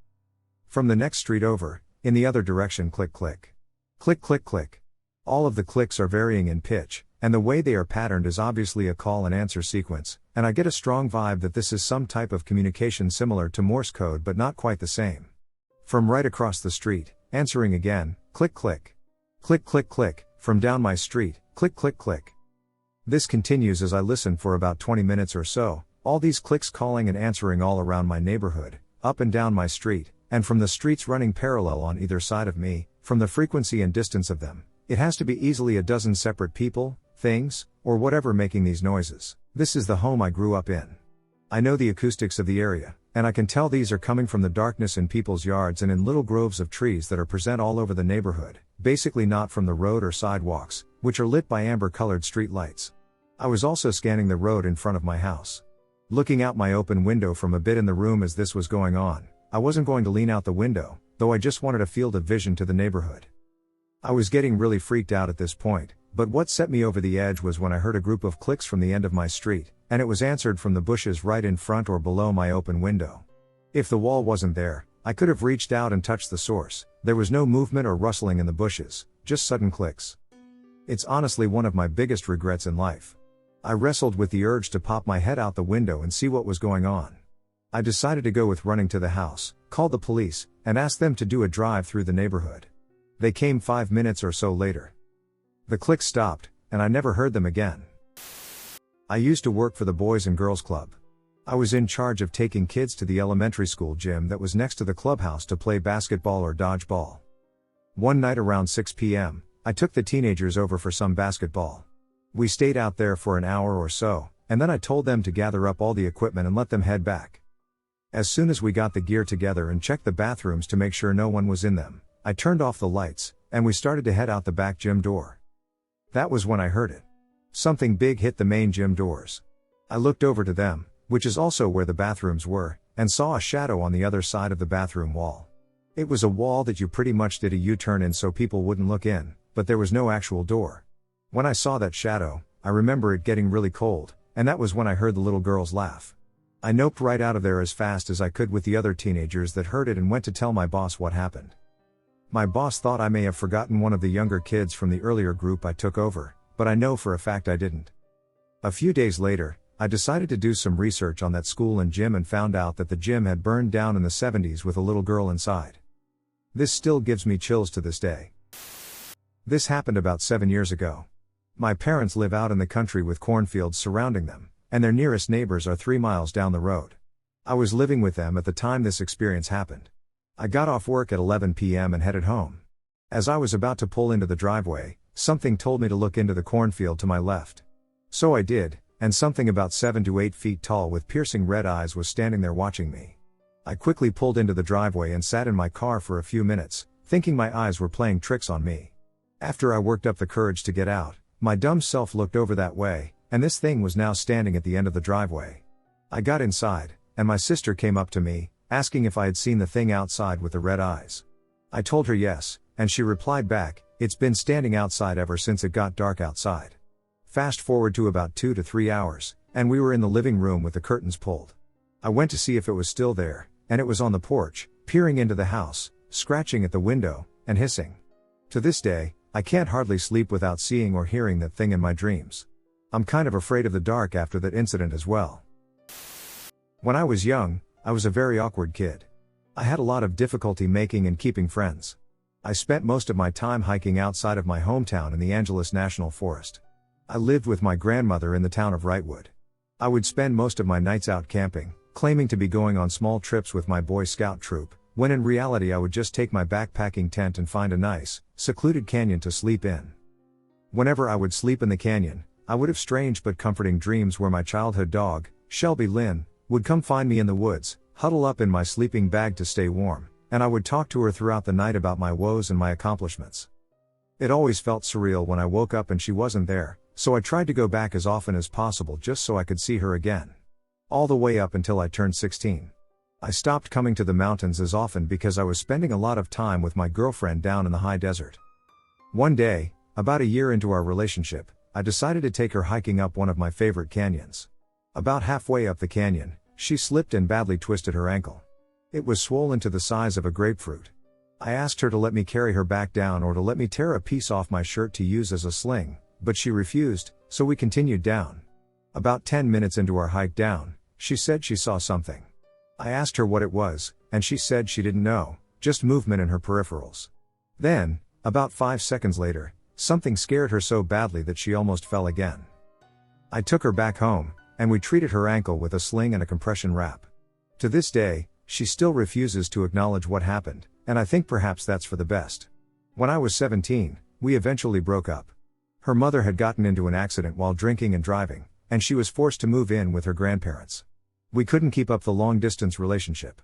From the next street over, in the other direction click click. Click click click. All of the clicks are varying in pitch, and the way they are patterned is obviously a call and answer sequence, and I get a strong vibe that this is some type of communication similar to Morse code but not quite the same. From right across the street, answering again, click click. Click click click, from down my street, click click click. This continues as I listen for about 20 minutes or so, all these clicks calling and answering all around my neighborhood, up and down my street, and from the streets running parallel on either side of me, from the frequency and distance of them, it has to be easily a dozen separate people, things, or whatever making these noises. This is the home I grew up in. I know the acoustics of the area, and I can tell these are coming from the darkness in people's yards and in little groves of trees that are present all over the neighborhood, basically not from the road or sidewalks, which are lit by amber-colored street lights. I was also scanning the road in front of my house. Looking out my open window from a bit in the room as this was going on, I wasn't going to lean out the window, though I just wanted a field of vision to the neighborhood. I was getting really freaked out at this point, but what set me over the edge was when I heard a group of clicks from the end of my street, and it was answered from the bushes right in front or below my open window. If the wall wasn't there, I could have reached out and touched the source. There was no movement or rustling in the bushes, just sudden clicks. It's honestly one of my biggest regrets in life. I wrestled with the urge to pop my head out the window and see what was going on. I decided to go with running to the house, called the police, and asked them to do a drive through the neighborhood. They came 5 minutes or so later. The clicks stopped, and I never heard them again. I used to work for the Boys and Girls Club. I was in charge of taking kids to the elementary school gym that was next to the clubhouse to play basketball or dodgeball. One night around 6 p.m., I took the teenagers over for some basketball. We stayed out there for an hour or so, and then I told them to gather up all the equipment and let them head back. As soon as we got the gear together and checked the bathrooms to make sure no one was in them, I turned off the lights, and we started to head out the back gym door. That was when I heard it. Something big hit the main gym doors. I looked over to them, which is also where the bathrooms were, and saw a shadow on the other side of the bathroom wall. It was a wall that you pretty much did a U-turn in so people wouldn't look in, but there was no actual door. When I saw that shadow, I remember it getting really cold, and that was when I heard the little girls laugh. I noped right out of there as fast as I could with the other teenagers that heard it and went to tell my boss what happened. My boss thought I may have forgotten one of the younger kids from the earlier group I took over, but I know for a fact I didn't. A few days later, I decided to do some research on that school and gym and found out that the gym had burned down in the 70s with a little girl inside. This still gives me chills to this day. This happened about 7 years ago. My parents live out in the country with cornfields surrounding them, and their nearest neighbors are 3 miles down the road. I was living with them at the time this experience happened. I got off work at 11 p.m. and headed home. As I was about to pull into the driveway, something told me to look into the cornfield to my left. So I did, and something about 7 to 8 feet tall with piercing red eyes was standing there watching me. I quickly pulled into the driveway and sat in my car for a few minutes, thinking my eyes were playing tricks on me. After I worked up the courage to get out, my dumb self looked over that way, and this thing was now standing at the end of the driveway. I got inside, and my sister came up to me, asking if I had seen the thing outside with the red eyes. I told her yes, and she replied back, "It's been standing outside ever since it got dark outside." Fast forward to about 2 to 3 hours, and we were in the living room with the curtains pulled. I went to see if it was still there, and it was on the porch, peering into the house, scratching at the window, and hissing. To this day, I can't hardly sleep without seeing or hearing that thing in my dreams. I'm kind of afraid of the dark after that incident as well. When I was young, I was a very awkward kid. I had a lot of difficulty making and keeping friends. I spent most of my time hiking outside of my hometown in the Angeles National Forest. I lived with my grandmother in the town of Wrightwood. I would spend most of my nights out camping, claiming to be going on small trips with my Boy Scout troop, when in reality I would just take my backpacking tent and find a nice, secluded canyon to sleep in. Whenever I would sleep in the canyon, I would have strange but comforting dreams where my childhood dog, Shelby Lynn, would come find me in the woods, huddle up in my sleeping bag to stay warm, and I would talk to her throughout the night about my woes and my accomplishments. It always felt surreal when I woke up and she wasn't there, so I tried to go back as often as possible just so I could see her again. All the way up until I turned 16. I stopped coming to the mountains as often because I was spending a lot of time with my girlfriend down in the high desert. One day, about a year into our relationship, I decided to take her hiking up one of my favorite canyons. About halfway up the canyon, she slipped and badly twisted her ankle. It was swollen to the size of a grapefruit. I asked her to let me carry her back down or to let me tear a piece off my shirt to use as a sling, but she refused, so we continued down. About 10 minutes into our hike down, she said she saw something. I asked her what it was, and she said she didn't know, just movement in her peripherals. Then, about 5 seconds later, something scared her so badly that she almost fell again. I took her back home, and we treated her ankle with a sling and a compression wrap. To this day, she still refuses to acknowledge what happened, and I think perhaps that's for the best. When I was 17, we eventually broke up. Her mother had gotten into an accident while drinking and driving, and she was forced to move in with her grandparents. We couldn't keep up the long-distance relationship.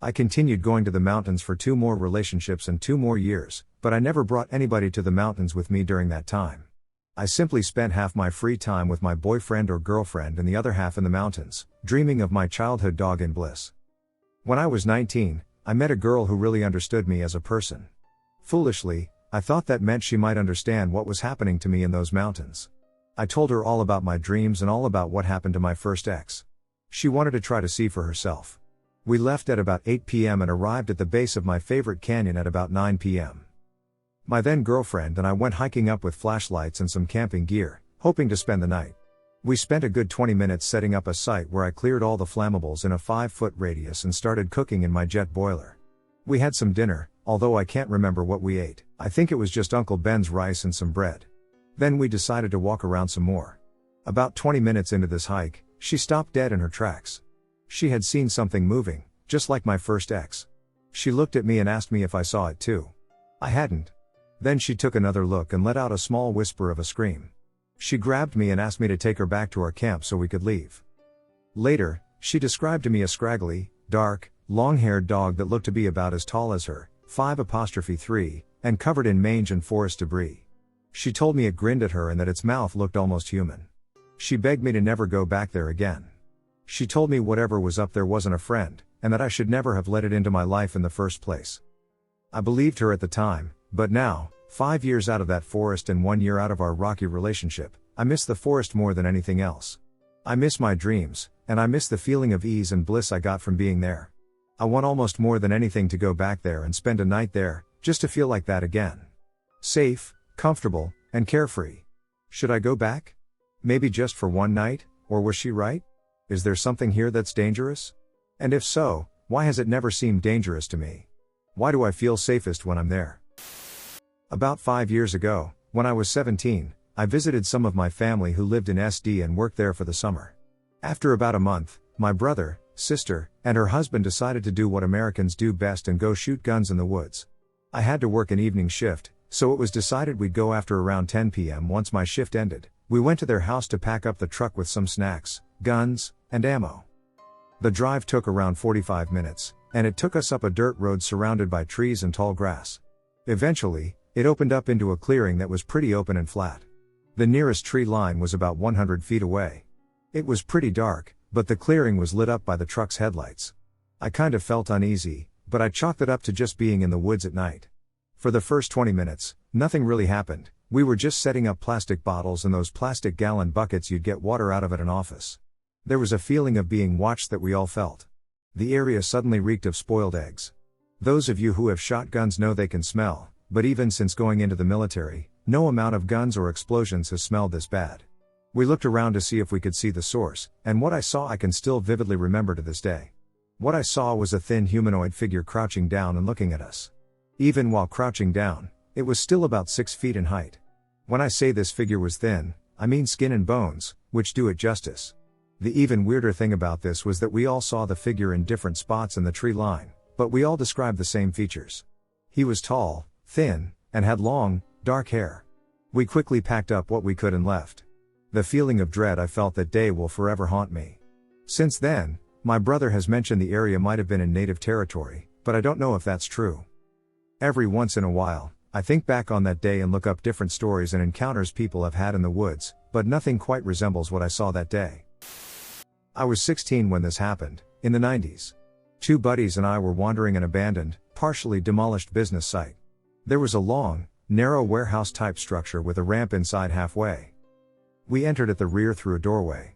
I continued going to the mountains for 2 more relationships and 2 more years, but I never brought anybody to the mountains with me during that time. I simply spent half my free time with my boyfriend or girlfriend and the other half in the mountains, dreaming of my childhood dog in bliss. When I was 19, I met a girl who really understood me as a person. Foolishly, I thought that meant she might understand what was happening to me in those mountains. I told her all about my dreams and all about what happened to my first ex. She wanted to try to see for herself. We left at about 8 p.m. and arrived at the base of my favorite canyon at about 9 p.m. My then girlfriend and I went hiking up with flashlights and some camping gear, hoping to spend the night. We spent a good 20 minutes setting up a site where I cleared all the flammables in a 5-foot radius and started cooking in my jet boiler. We had some dinner, although I can't remember what we ate. I think it was just Uncle Ben's rice and some bread. Then we decided to walk around some more. About 20 minutes into this hike, she stopped dead in her tracks. She had seen something moving, just like my first ex. She looked at me and asked me if I saw it too. I hadn't. Then she took another look and let out a small whisper of a scream. She grabbed me and asked me to take her back to our camp so we could leave. Later, she described to me a scraggly, dark, long-haired dog that looked to be about as tall as her, 5'3", and covered in mange and forest debris. She told me it grinned at her and that its mouth looked almost human. She begged me to never go back there again. She told me whatever was up there wasn't a friend, and that I should never have let it into my life in the first place. I believed her at the time, but now, 5 years out of that forest and 1 year out of our rocky relationship, I miss the forest more than anything else. I miss my dreams, and I miss the feeling of ease and bliss I got from being there. I want almost more than anything to go back there and spend a night there, just to feel like that again. Safe, comfortable, and carefree. Should I go back? Maybe just for one night, or was she right? Is there something here that's dangerous? And if so, why has it never seemed dangerous to me? Why do I feel safest when I'm there? About 5 years ago, when I was 17, I visited some of my family who lived in SD and worked there for the summer. After about a month, my brother, sister, and her husband decided to do what Americans do best and go shoot guns in the woods. I had to work an evening shift, so it was decided we'd go after around 10 p.m. Once my shift ended, we went to their house to pack up the truck with some snacks, guns, and ammo. The drive took around 45 minutes, and it took us up a dirt road surrounded by trees and tall grass. Eventually, it opened up into a clearing that was pretty open and flat. The nearest tree line was about 100 feet away. It was pretty dark, but the clearing was lit up by the truck's headlights. I kind of felt uneasy, but I chalked it up to just being in the woods at night. For the first 20 minutes, nothing really happened. We were just setting up plastic bottles and those plastic gallon buckets you'd get water out of at an office. There was a feeling of being watched that we all felt. The area suddenly reeked of spoiled eggs. Those of you who have shotguns know they can smell, but even since going into the military, no amount of guns or explosions has smelled this bad. We looked around to see if we could see the source, and what I saw I can still vividly remember to this day. What I saw was a thin humanoid figure crouching down and looking at us. Even while crouching down, it was still about 6 feet in height. When I say this figure was thin, I mean skin and bones, which do it justice. The even weirder thing about this was that we all saw the figure in different spots in the tree line, but we all described the same features. He was tall, thin, and had long, dark hair. We quickly packed up what we could and left. The feeling of dread I felt that day will forever haunt me. Since then, my brother has mentioned the area might have been in native territory, but I don't know if that's true. Every once in a while, I think back on that day and look up different stories and encounters people have had in the woods, but nothing quite resembles what I saw that day. I was 16 when this happened, in the 90s. 2 buddies and I were wandering an abandoned, partially demolished business site. There was a long, narrow warehouse-type structure with a ramp inside halfway. We entered at the rear through a doorway.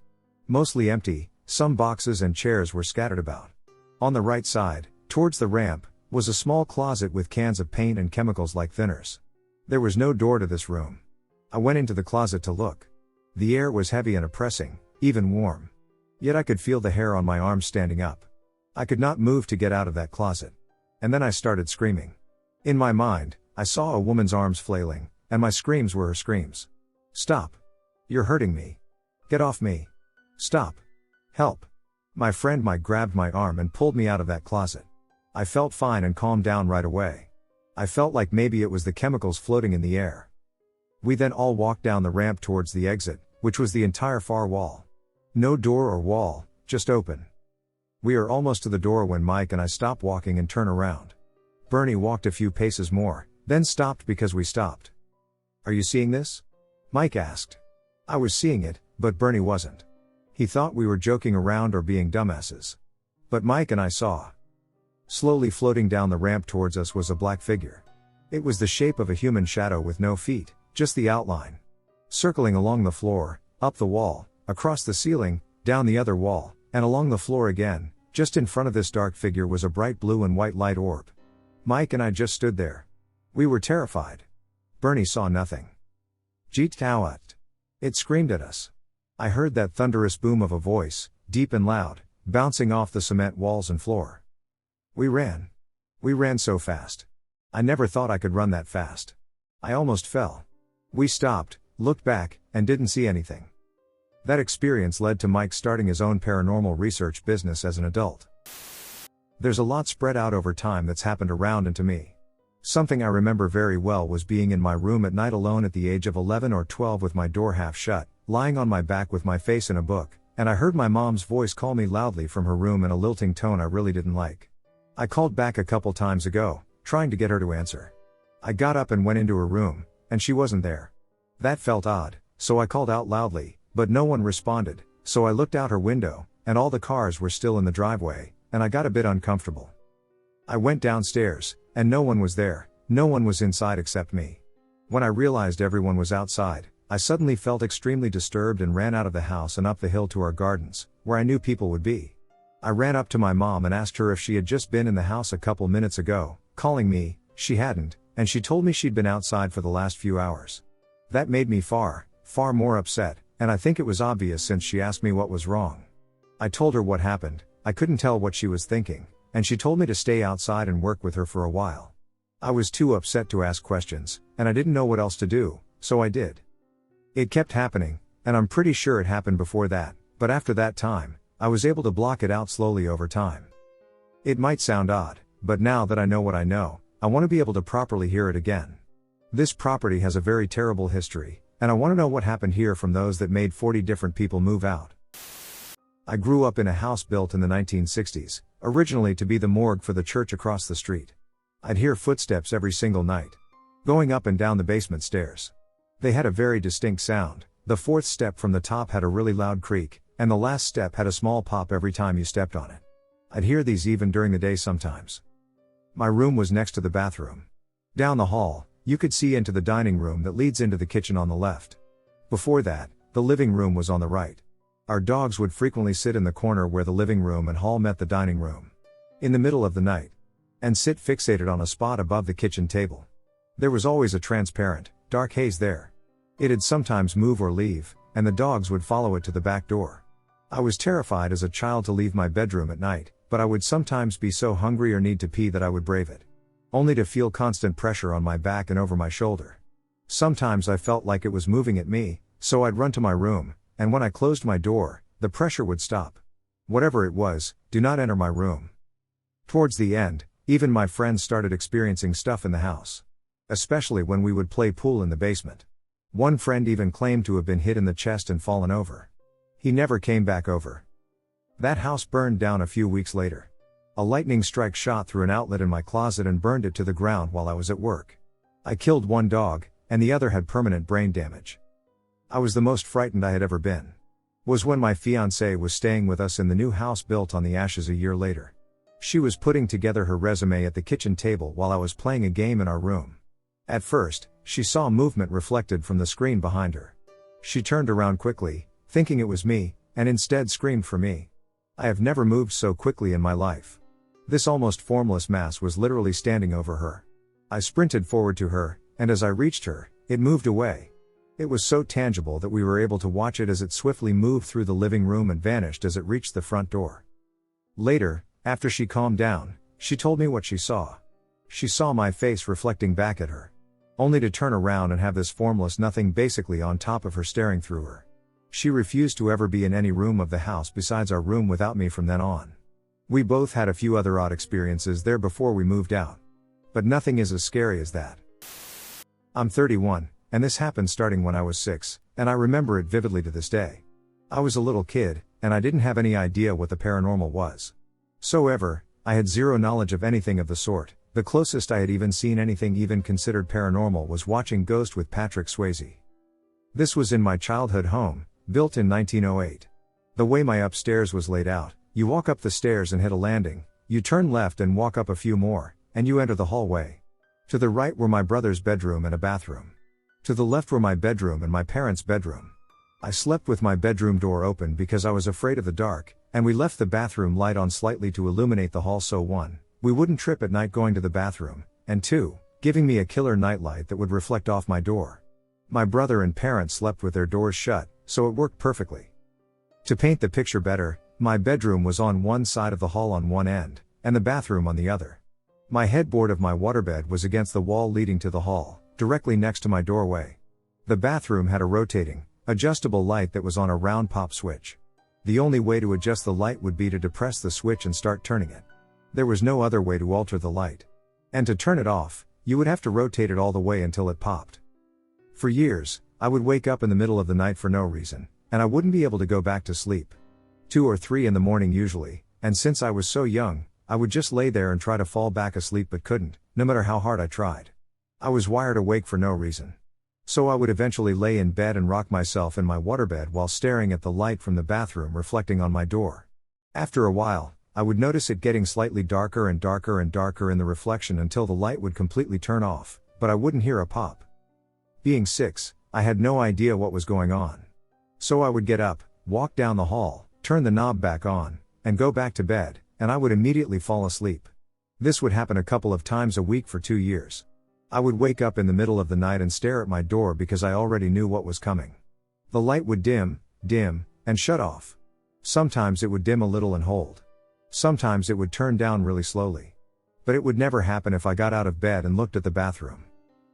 Mostly empty, some boxes and chairs were scattered about. On the right side, towards the ramp, was a small closet with cans of paint and chemicals like thinners. There was no door to this room. I went into the closet to look. The air was heavy and oppressing, even warm. Yet I could feel the hair on my arms standing up. I could not move to get out of that closet. And then I started screaming. In my mind, I saw a woman's arms flailing, and my screams were her screams. Stop. You're hurting me. Get off me. Stop. Help. My friend Mike grabbed my arm and pulled me out of that closet. I felt fine and calmed down right away. I felt like maybe it was the chemicals floating in the air. We then all walked down the ramp towards the exit, which was the entire far wall. No door or wall, just open. We are almost to the door when Mike and I stop walking and turn around. Bernie walked a few paces more, then stopped because we stopped. Are you seeing this? Mike asked. I was seeing it, but Bernie wasn't. He thought we were joking around or being dumbasses. But Mike and I saw. Slowly floating down the ramp towards us was a black figure. It was the shape of a human shadow with no feet, just the outline. Circling along the floor, up the wall, across the ceiling, down the other wall, and along the floor again, just in front of this dark figure was a bright blue and white light orb. Mike and I just stood there. We were terrified. Bernie saw nothing. Jeet Tawat. It screamed at us. I heard that thunderous boom of a voice, deep and loud, bouncing off the cement walls and floor. We ran. We ran so fast. I never thought I could run that fast. I almost fell. We stopped, looked back, and didn't see anything. That experience led to Mike starting his own paranormal research business as an adult. There's a lot spread out over time that's happened around and to me. Something I remember very well was being in my room at night alone at the age of 11 or 12 with my door half shut, lying on my back with my face in a book, and I heard my mom's voice call me loudly from her room in a lilting tone I really didn't like. I called back a couple times ago, trying to get her to answer. I got up and went into her room, and she wasn't there. That felt odd, so I called out loudly, but no one responded, so I looked out her window, and all the cars were still in the driveway, and I got a bit uncomfortable. I went downstairs, and no one was there, no one was inside except me. When I realized everyone was outside, I suddenly felt extremely disturbed and ran out of the house and up the hill to our gardens, where I knew people would be. I ran up to my mom and asked her if she had just been in the house a couple minutes ago, calling me. She hadn't, and she told me she'd been outside for the last few hours. That made me far more upset, and I think it was obvious since she asked me what was wrong. I told her what happened. I couldn't tell what she was thinking, and she told me to stay outside and work with her for a while. I was too upset to ask questions, and I didn't know what else to do, so I did. It kept happening, and I'm pretty sure it happened before that, but after that time, I was able to block it out slowly over time. It might sound odd, but now that I know what I know, I want to be able to properly hear it again. This property has a very terrible history, and I want to know what happened here from those that made 40 different people move out. I grew up in a house built in the 1960s, originally to be the morgue for the church across the street. I'd hear footsteps every single night, going up and down the basement stairs. They had a very distinct sound. The fourth step from the top had a really loud creak, and the last step had a small pop every time you stepped on it. I'd hear these even during the day sometimes. My room was next to the bathroom. Down the hall, you could see into the dining room that leads into the kitchen on the left. Before that, the living room was on the right. Our dogs would frequently sit in the corner where the living room and hall met the dining room, in the middle of the night, and sit fixated on a spot above the kitchen table. There was always a transparent, dark haze there. It'd sometimes move or leave, and the dogs would follow it to the back door. I was terrified as a child to leave my bedroom at night, but I would sometimes be so hungry or need to pee that I would brave it. Only to feel constant pressure on my back and over my shoulder. Sometimes I felt like it was moving at me, so I'd run to my room, and when I closed my door, the pressure would stop. Whatever it was, do not enter my room. Towards the end, even my friends started experiencing stuff in the house. Especially when we would play pool in the basement. One friend even claimed to have been hit in the chest and fallen over. He never came back over. That house burned down a few weeks later. A lightning strike shot through an outlet in my closet and burned it to the ground while I was at work. I killed one dog, and the other had permanent brain damage. I was the most frightened I had ever been. Was when my fiancée was staying with us in the new house built on the ashes a year later. She was putting together her resume at the kitchen table while I was playing a game in our room. At first, she saw movement reflected from the screen behind her. She turned around quickly, thinking it was me, and instead screamed for me. I have never moved so quickly in my life. This almost formless mass was literally standing over her. I sprinted forward to her, and as I reached her, it moved away. It was so tangible that we were able to watch it as it swiftly moved through the living room and vanished as it reached the front door. Later, after she calmed down, she told me what she saw. She saw my face reflecting back at her. Only to turn around and have this formless nothing basically on top of her staring through her. She refused to ever be in any room of the house besides our room without me from then on. We both had a few other odd experiences there before we moved out. But nothing is as scary as that. I'm 31, and this happened starting when I was 6, and I remember it vividly to this day. I was a little kid, and I didn't have any idea what the paranormal was. I had zero knowledge of anything of the sort. The closest I had even seen anything even considered paranormal was watching Ghost with Patrick Swayze. This was in my childhood home, built in 1908. The way my upstairs was laid out, you walk up the stairs and hit a landing, you turn left and walk up a few more, and you enter the hallway. To the right were my brother's bedroom and a bathroom. To the left were my bedroom and my parents' bedroom. I slept with my bedroom door open because I was afraid of the dark, and we left the bathroom light on slightly to illuminate the hall so 1, we wouldn't trip at night going to the bathroom, and 2, giving me a killer nightlight that would reflect off my door. My brother and parents slept with their doors shut, so it worked perfectly. To paint the picture better, my bedroom was on one side of the hall on one end, and the bathroom on the other. My headboard of my waterbed was against the wall leading to the hall, directly next to my doorway. The bathroom had a rotating, adjustable light that was on a round pop switch. The only way to adjust the light would be to depress the switch and start turning it. There was no other way to alter the light. And to turn it off, you would have to rotate it all the way until it popped. For years, I would wake up in the middle of the night for no reason, and I wouldn't be able to go back to sleep. 2 or 3 in the morning usually, and since I was so young, I would just lay there and try to fall back asleep but couldn't, no matter how hard I tried. I was wired awake for no reason. So I would eventually lay in bed and rock myself in my waterbed while staring at the light from the bathroom reflecting on my door. After a while, I would notice it getting slightly darker and darker and darker in the reflection until the light would completely turn off, but I wouldn't hear a pop. Being 6, I had no idea what was going on. So I would get up, walk down the hall, turn the knob back on, and go back to bed, and I would immediately fall asleep. This would happen a couple of times a week for 2 years. I would wake up in the middle of the night and stare at my door because I already knew what was coming. The light would dim, and shut off. Sometimes it would dim a little and hold. Sometimes it would turn down really slowly. But it would never happen if I got out of bed and looked at the bathroom.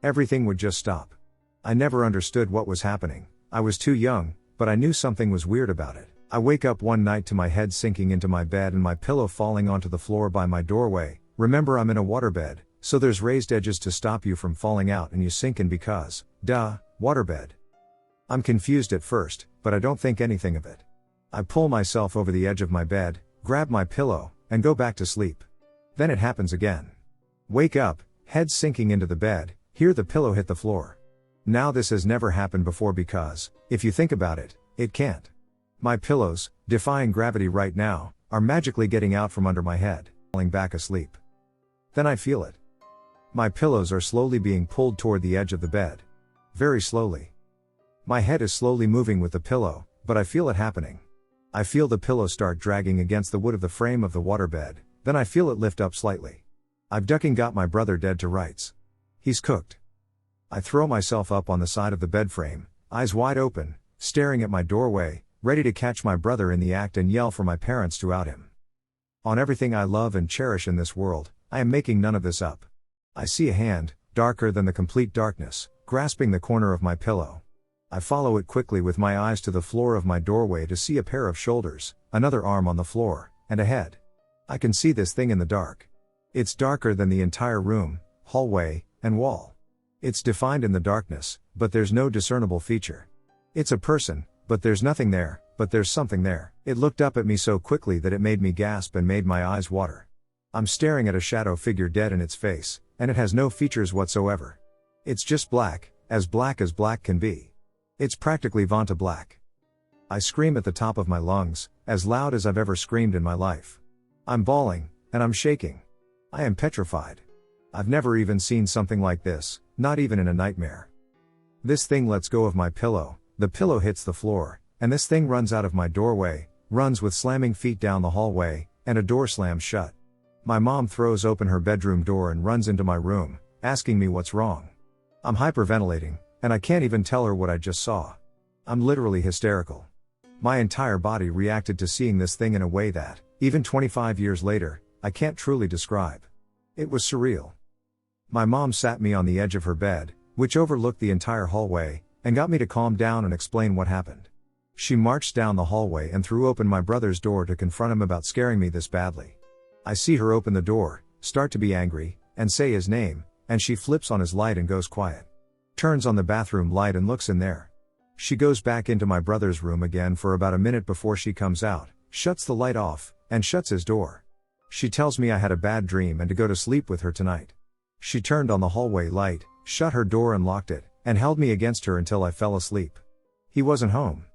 Everything would just stop. I never understood what was happening. I was too young, but I knew something was weird about it. I wake up one night to my head sinking into my bed and my pillow falling onto the floor by my doorway. Remember, I'm in a waterbed, so there's raised edges to stop you from falling out and you sink in because, waterbed. I'm confused at first, but I don't think anything of it. I pull myself over the edge of my bed, grab my pillow, and go back to sleep. Then it happens again. Wake up, head sinking into the bed, hear the pillow hit the floor. Now this has never happened before because, if you think about it, it can't. My pillows, defying gravity right now, are magically getting out from under my head, falling back asleep. Then I feel it. My pillows are slowly being pulled toward the edge of the bed. Very slowly. My head is slowly moving with the pillow, but I feel it happening. I feel the pillow start dragging against the wood of the frame of the waterbed, then I feel it lift up slightly. I've ducking got my brother dead to rights. He's cooked. I throw myself up on the side of the bed frame, eyes wide open, staring at my doorway, ready to catch my brother in the act and yell for my parents to out him. On everything I love and cherish in this world, I am making none of this up. I see a hand, darker than the complete darkness, grasping the corner of my pillow. I follow it quickly with my eyes to the floor of my doorway to see a pair of shoulders, another arm on the floor, and a head. I can see this thing in the dark. It's darker than the entire room, hallway, and wall. It's defined in the darkness, but there's no discernible feature. It's a person, but there's nothing there, but there's something there. It looked up at me so quickly that it made me gasp and made my eyes water. I'm staring at a shadow figure dead in its face, and it has no features whatsoever. It's just black as black can be. It's practically Vanta black. I scream at the top of my lungs, as loud as I've ever screamed in my life. I'm bawling, and I'm shaking. I am petrified. I've never even seen something like this, not even in a nightmare. This thing lets go of my pillow, the pillow hits the floor, and this thing runs out of my doorway, runs with slamming feet down the hallway, and a door slams shut. My mom throws open her bedroom door and runs into my room, asking me what's wrong. I'm hyperventilating, and I can't even tell her what I just saw. I'm literally hysterical. My entire body reacted to seeing this thing in a way that, even 25 years later, I can't truly describe. It was surreal. My mom sat me on the edge of her bed, which overlooked the entire hallway, and got me to calm down and explain what happened. She marched down the hallway and threw open my brother's door to confront him about scaring me this badly. I see her open the door, start to be angry, and say his name, and she flips on his light and goes quiet. Turns on the bathroom light and looks in there. She goes back into my brother's room again for about a minute before she comes out, shuts the light off, and shuts his door. She tells me I had a bad dream and to go to sleep with her tonight. She turned on the hallway light, shut her door and locked it, and held me against her until I fell asleep. He wasn't home.